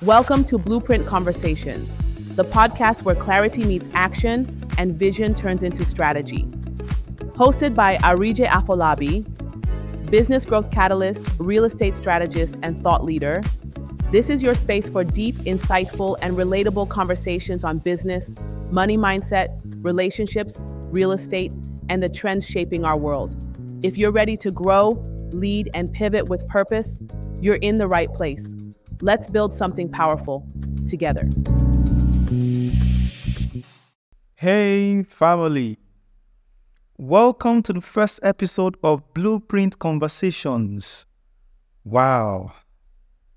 Welcome to Blueprint Conversations, the podcast where clarity meets action and vision turns into strategy. Hosted by ArijeLabi, business growth catalyst, real estate strategist, and thought leader. This is your space for deep, insightful, and relatable conversations on business, money mindset, relationships, real estate, and the trends shaping our world. If you're ready to grow, lead, and pivot with purpose, you're in the right place. Let's build something powerful together. Hey, family. Welcome to the first episode of Blueprint Conversations. Wow.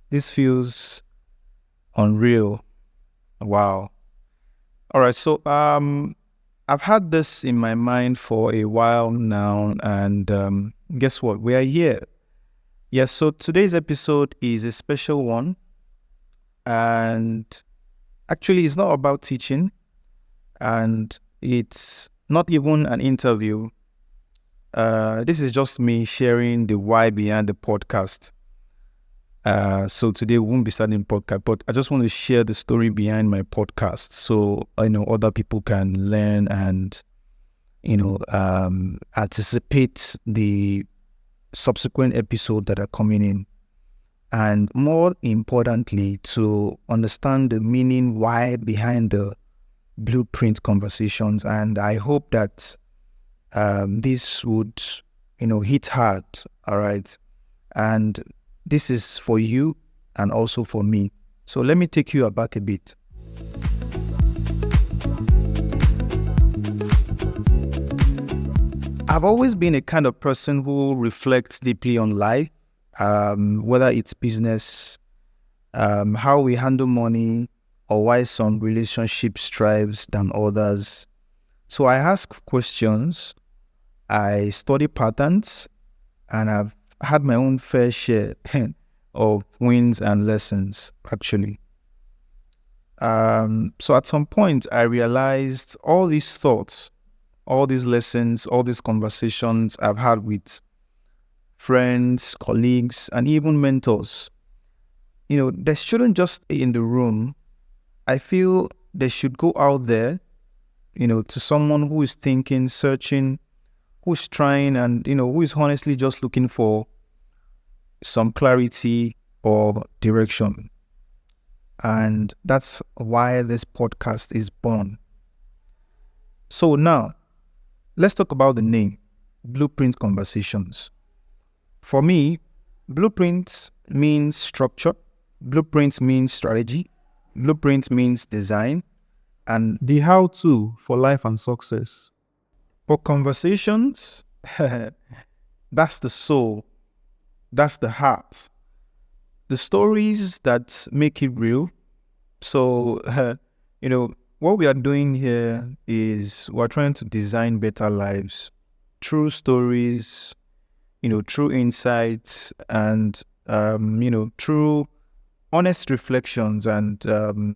This feels unreal. Wow. All right, so I've had this in my mind for a while now, and guess what? We are here. Yes, so today's episode is a special one, and actually it's not about teaching, and it's not even an interview. This is just me sharing the why behind the podcast. So today we won't be starting podcast, but I just want to share the story behind my podcast so I know other people can learn and anticipate the subsequent episode that are coming in, and more importantly to understand the meaning why behind the Blueprint Conversations. And I hope that this would hit hard. All right, and this is for you and also for me. So let me take you back a bit. I've always been a kind of person who reflects deeply on life, whether it's business, how we handle money, or why some relationships thrive than others. So I ask questions, I study patterns, and I've had my own fair share of wins and lessons, actually. So at some point, I realized all these thoughts, all these lessons, all these conversations I've had with friends, colleagues, and even mentors, they shouldn't just stay in the room. I feel they should go out there, to someone who is thinking, searching, who's trying, and, who is honestly just looking for some clarity or direction. And that's why this podcast is born. So now, let's talk about the name, Blueprint Conversations. For me, blueprint means structure, blueprint means strategy, blueprint means design, and the how-to for life and success. For conversations, that's the soul, that's the heart, the stories that make it real. So, what we are doing here is we're trying to design better lives, true stories, true insights, and true honest reflections and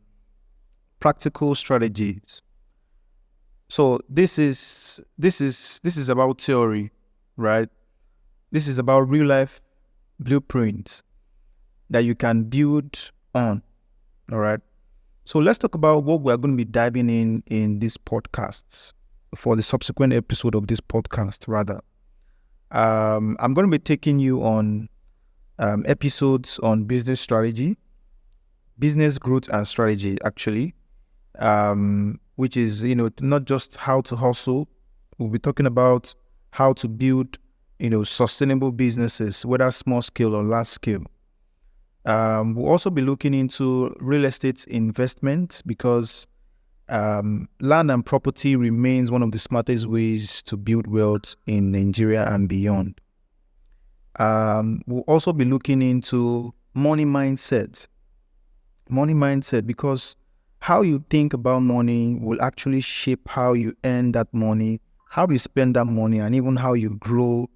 practical strategies. So this is about theory, right? This is about real life blueprints that you can build on. All right. So let's talk about what we're going to be diving in these podcasts for the subsequent episode of this podcast, rather. I'm going to be taking you on episodes on business strategy, business growth and strategy, actually, which is, not just how to hustle. We'll be talking about how to build, sustainable businesses, whether small scale or large scale. We'll also be looking into real estate investment because land and property remains one of the smartest ways to build wealth in Nigeria and beyond. We'll also be looking into money mindset because how you think about money will actually shape how you earn that money, how you spend that money, and even how you grow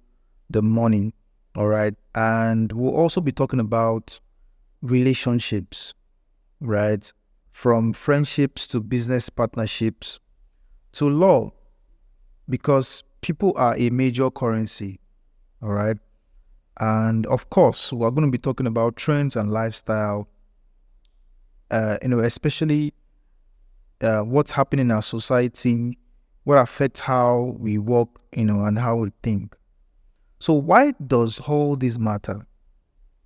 the money. All right. And we'll also be talking about relationships, right? From friendships to business partnerships to love, because people are a major currency, all right? And of course, we're going to be talking about trends and lifestyle especially what's happening in our society, what affects how we work, and how we think. So why does all this matter?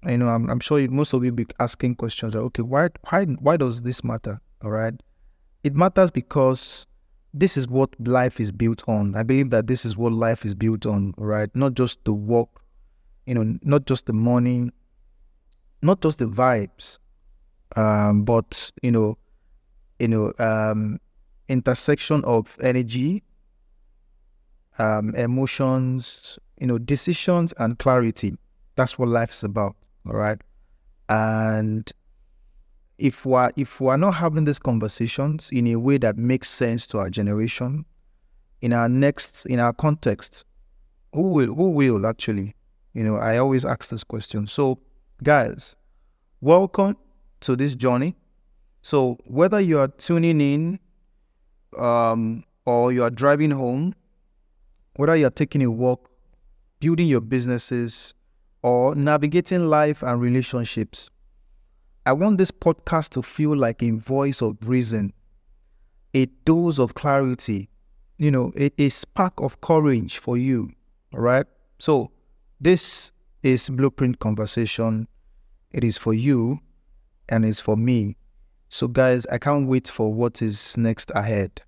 I'm sure most of you be asking questions like, okay, why does this matter? All right. It matters because this is what life is built on. I believe that this is what life is built on, right? Not just the work, not just the money, not just the vibes, but intersection of energy, emotions, decisions and clarity. That's what life is about. All right. And if we're not having these conversations in a way that makes sense to our generation, in our context, who will actually? I always ask this question. So guys, welcome to this journey. So whether you are tuning in, or you are driving home, whether you're taking a walk, building your businesses, or navigating life and relationships, I want this podcast to feel like a voice of reason, a dose of clarity, a spark of courage for you. All right. So this is Blueprint Conversation. It is for you and it's for me. So guys, I can't wait for what is next ahead.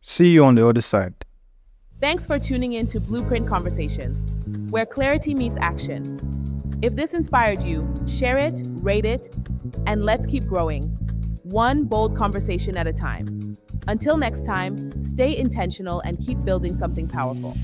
See you on the other side. Thanks for tuning in to Blueprint Conversations, where clarity meets action. If this inspired you, share it, rate it, and let's keep growing, one bold conversation at a time. Until next time, stay intentional and keep building something powerful.